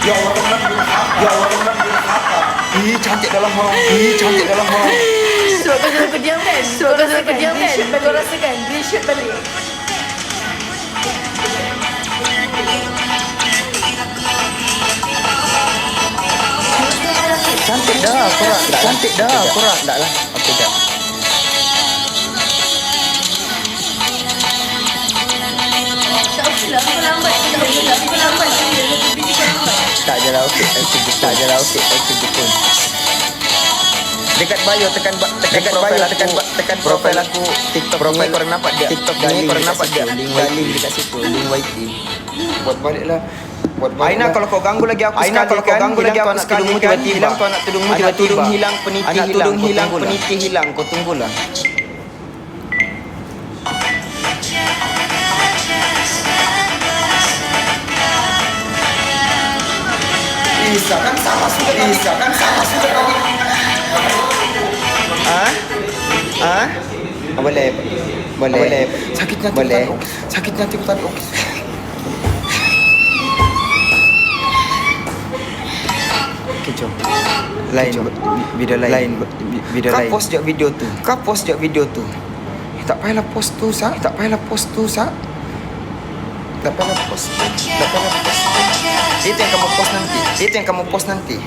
Ya Allah teman ya Allah teman ih cantik dalam hal Sebab kau kejam kan? Kau rasakan reshoot balik. cantik dah korang tak lah okey dah Tak apalah, kau lambat. tak je lah okey pun dekat bio tekan profil aku TikTok profil korang nampak dia TikTok ni korang nampak dia link dekat situ link YT buat baliklah Aina kalau kau ganggu lagi aku sekali kan hilang kau nak tudungmu tiba-tiba hilang peniti hilang kau tunggulah Isa kan salah sudah boleh sakit nanti aku tak jom video lain kau post je video tu tak payahlah post tu sa itu yang kamu post nanti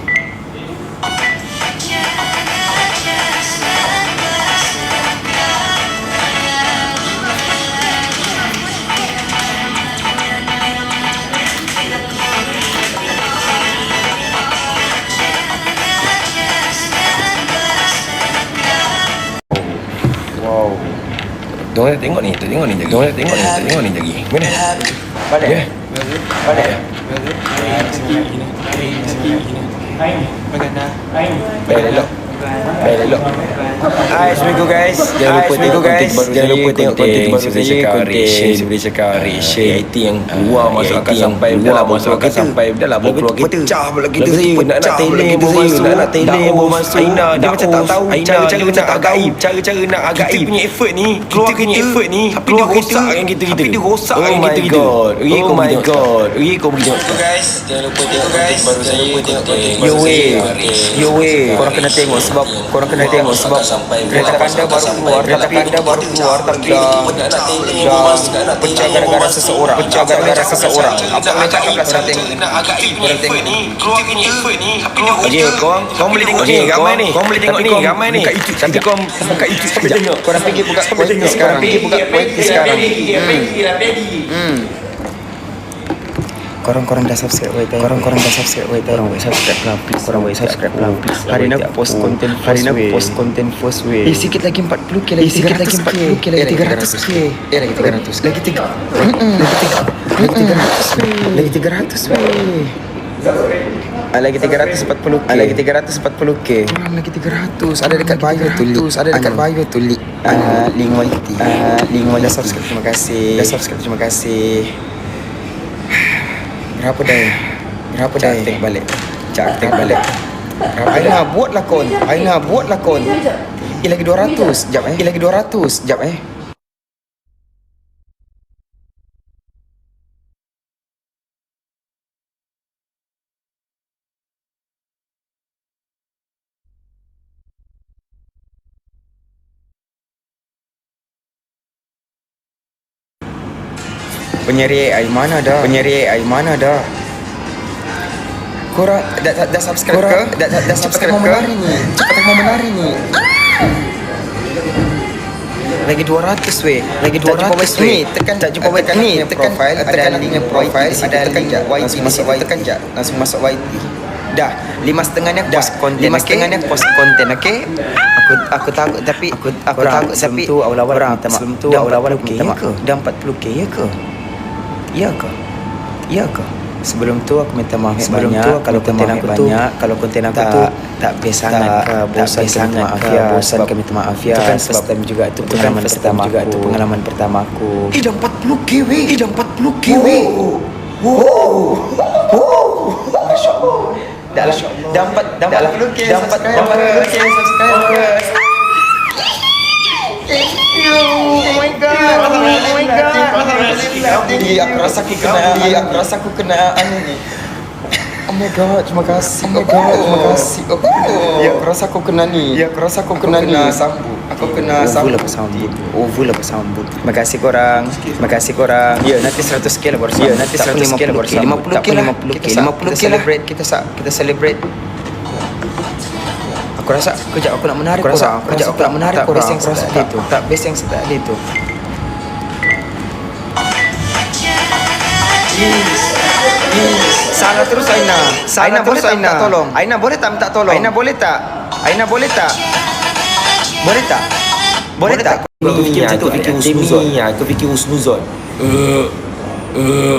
Tengok ni lagi. Mana? Balik. Baik elok. Hai, Assalamualaikum guys. Jangan lupa tengok konten baru saya Kari share IT yang keluar masuk akan sampai dah lah baru keluar kita nak tele baru masuk Aina dia macam tak tahu cara nak agak punya effort ni keluar punya effort ni tapi dia rosakkan kita oh my god kau pergi tengok guys jangan lupa tengok konten baru saya yo way korang kena tengok sebab kereta kanda baru keluar tapi dah pecah gara-gara seseorang apa macam nak tengok ni keluar punya effort ni kau boleh tengok ni ramai ni tapi kau buka YouTube sekejap korang pergi buka pointi sekarang korang dah subscribe korang boleh subscribe please hari ni aku post konten first way sikit lagi 40k lagi 300k lagi 300k lagi 340k kurang lagi 300 ada dekat bio tu link YT dah subscribe terima kasih Berapa dah Cak balik Aina buatlah kon lagi 200 Sekejap Penyeri AI mana dah? Korang dah subscribe ke? Dah subscribe ke? Cepat mau menari ni. Lagi 200 weh. Tekan profile, ada link profile, ada link YT, langsung masuk YT. Dah 5.5 ni post konten okey. Aku takut tapi sebelum tu awal-awal aku minta maaf. Dah 40k ya ke? Sebelum tu aku minta maaf banyak kalau konten aku tu tak best sangat ke bosan ke minta maaf ya. Itu kan first time juga tu pengalaman pertama aku. Dah 40k weh. Masya-Allah. Dah 40k subscribers. Oh my god. Aku rasa aku kena anu ni. Oh my god, terima kasih. Oh my god, terima kasih. Ya, aku rasa aku kena ni. Ya, aku rasa aku kena ni. Sambut. Aku kena sambut. Oval apa sambut. Terima kasih korang. Terima kasih korang. Ya, nanti 100k lah baru sambut. Ya, nanti 100k lah baru sambut. 50k lah. 50k lah. Kita celebrate. Aku rasa kejap aku nak menarik korang. Kejap aku nak menarik korang. Tak best yang sedap itu. Tak best yang sedap itu. Salah terus Aina. Aina boleh tak minta tolong? Aina boleh tak minta tolong? Aina boleh tak? Aina boleh tak? Boleh tak? Boleh tak? Aku fikir macam tu, fikir husnuzon. Aku fikir husnuzon.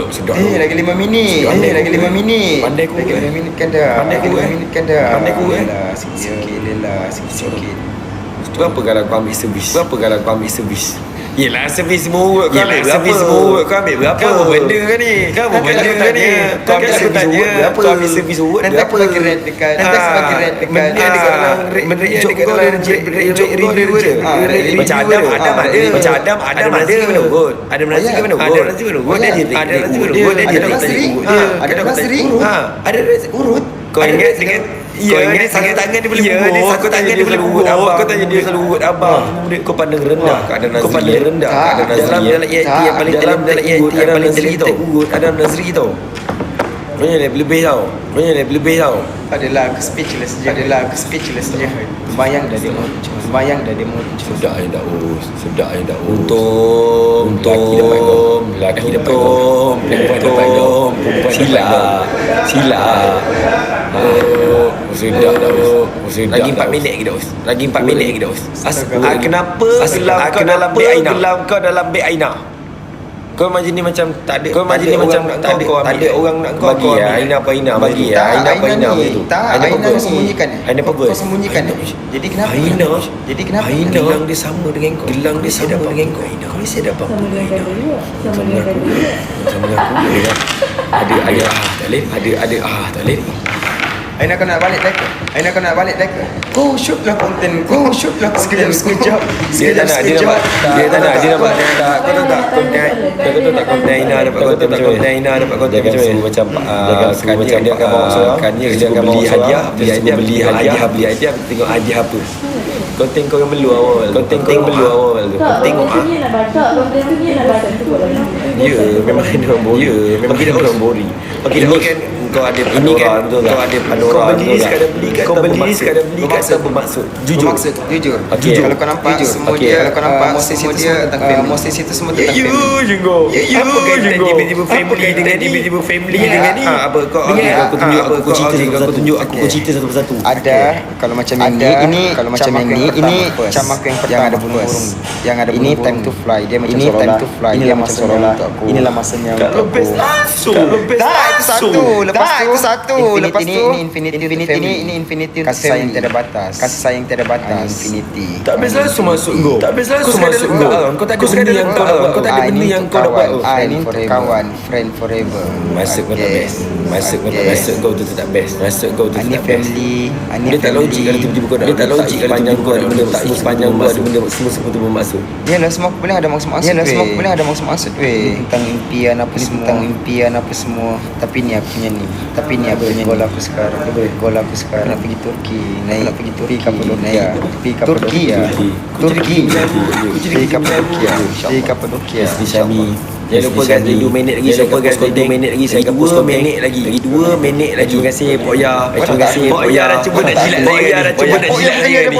Sedap. Lagi 5 minit. Lagi 5 minit. Pandai ku. Lagi 5 minit kan dah. Pandai ku. 5 minit kan dah. Pandai ku. Sikit lah. Sikit. Berapa kalau kau ambil servis? Yelah, servis semua urut kau ambil berapa? Kau benda kan ni? Kau ambil servis urut berapa? Kau ambil servis urut Nanti aku bagi rate dekat. Benda dekat dalam rate kau reviewer je. Macam Adam ada menurut. Ada menazir ke menurut. Ada Nasri. Ada urut. Kau ingat dengan satu tangan dia boleh urut. Satu tangan dia boleh urut abang. Kau tanya dia selalu urut abang. Kau pandang rendah keadaan Nazri. Kau pandang rendah keadaan Nazri. Dalam EIT yang paling urut Adam Nazri tau. Rupanya lebih-lebih tau. Adalah aku speechless je. Bayang dah dia muncul. Sedap yang dah Untung lelaki dapat kau. Perempuan dapat kau. Sila sedap dah lagi 4 minit lagi dah kenapa gelam kau dalam beg Aina? Kau imagine ni macam tak ada orang nak kau bagi Aina apa Aina bagi Aina apa Aina begitu. Aina sembunyikan. Aina apa? Kau sembunyikan. Jadi kenapa? Aina gelang dia sama dengan kau. Kau mesti dapat apa Aina? Sama aku. Ada tak boleh. Aina kau nak balik tackle. Kau shoot lah konten. Sekejap. Dia tak nak. Kau tahu tak konten Aina dapat konten macam Kanye dia akan beli hadiah. Beli hadiah. Tengok hadiah apa. Konten kau yang melu awal tu. Tengok ya, memang ada orang bori. Bagi dia orang bori. Ini kan kau ada Pandora. Kau beli sekadar beli kat tanpa bermaksud. Jujur. Kalau kau nampak semua dia, Moses itu semua tentang Apa kaitan tiba-tiba family dengan ni? Apa kau aku tunjuk aku cerita satu persatu. Ada kalau macam yang ni, ini macam aku yang ada burung. Yang ada burung. Ini time to fly. Dia macam Sorola. Inilah masanya untuk aku. Inilah masanya untuk aku. Best langsung. Itu satu. Lepas tu ini infinity. Kasih sayang tiada batas. Infinity. Tak best langsung masuk kau. Kau tak ada benda yang kau dapat. Kau tak ada benda yang kau dapat. Ini untuk kawan, friend forever. Masuk kau tak best. Masuk kau tu tak best. Ini family. Dia tak logik kalau tiba-tiba kau nak. Dia tak logik kalau tiba-tiba kau ada benda sepanjang kau ada benda semua tu bermaksud. Yalah, semua boleh ada maksud weh. Tentang impian apa semua. Tapi ni aku punya ni. Gol aku sekarang. Nak pergi Turki. Pergi Kapadokia. Pergi Kapadokia. Syami. Jangan lupa guys, 2 minit lagi. Saya akan post 2 minit lagi. Saya akan post 2 minit lagi. Terima kasih Poya. Poya dah cuba nak jilat saya ni.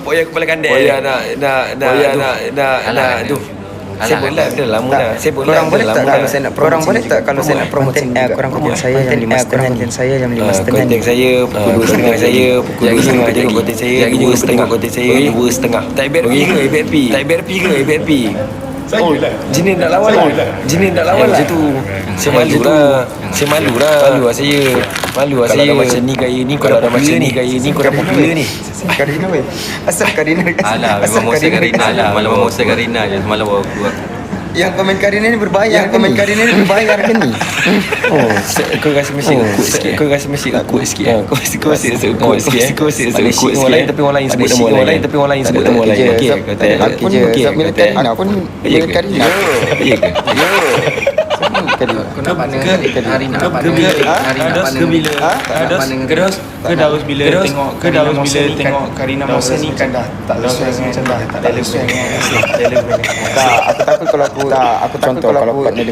Poya kepala kandel. Poya nak tu. Saya dah lama dah. Korang boleh tak kalau saya nak promote korang konten saya jam 5:30. Konten saya pukul 2:30 saya. Pukul 2:30 tengok konten saya. 2:30. Tak BRP ke ABRP? Jinin nak lawan lah. Macam tu. Saya malu lah. Malu lah saya. Kalau dah macam ni gaya ni, kau dah popular ni. Karina weh. Asal Karina. Alah, memang monster Karina lah. Malam monster Karina je. Semalam aku Yang komen Karina ni berbayar ke ni? Kau rasa mesti ukut sikit. Kau rasa ukut sikit. Orang lain tapi orang lain sebut nama orang lain. Okey, kata. Aku pun milik Karina. Ya ke? tengok Karina masa ni kan dah tak sesuai dengan tak sesuai dengan aku takut kalau aku contoh kalau partner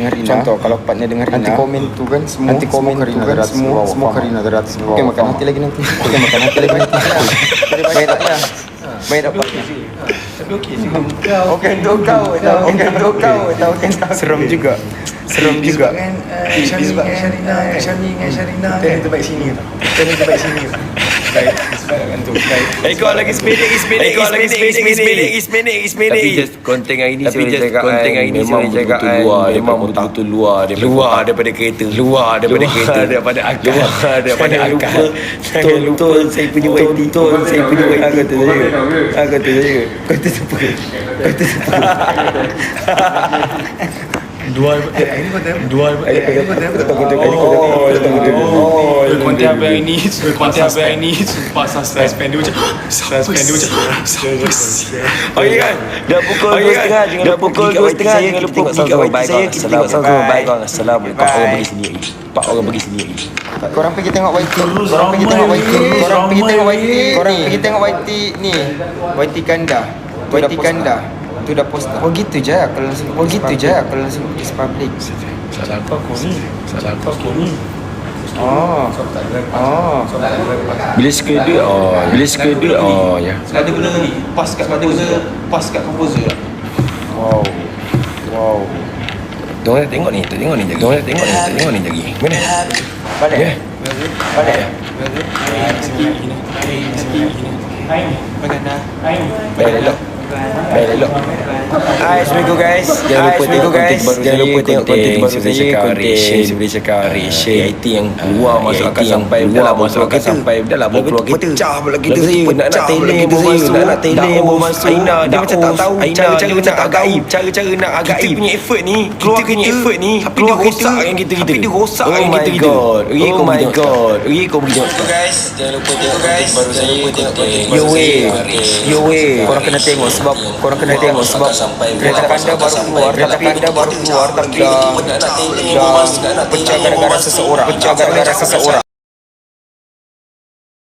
dengan Rina nanti komen tu kan semua Karina derat okey makan nanti lagi baik tak ya baik tak tapi okey untuk kau seram juga kan Syarina kan terbaik sini Kau lagi sepedek Tapi just konten hari ni memang betul-betul luar daripada kereta, luar daripada akal. Betul saya punya YT. Aku kata saya kata siapa Dua konten apa yang ini sumpah suspend dia macam okey kan dah pukul 2:30 jangan lupa pergi kat YT saya kita tengok sama-sama bye kawan. Assalamualaikum. Empat orang pergi sini lagi. Korang pergi tengok YT ni YT Kanda tu dah post dah. Oh gitu je kalau langsung pergi public. Salah apa kau ni? Bila schedule ya. Ada benda ni pas kat composer. Wow. Tengok ni lagi. Mana? Balik. Baik elok. Hai, Assalamualaikum guys. Jangan lupa tengok konten baru saya Syakari share IT yang keluar masuk akal sampai dah lah baru keluar pecah pula kita saya nak tele masuk Aina dia macam tak tahu cara nak agaib kita punya effort ni tapi dia rosakkan kita oh my god kau pergi tengok Guys, jangan lupa tengok konten baru saya yo way korang kena tengok sebab kereta Kanda baru keluar tapi dah pecah gara-gara seseorang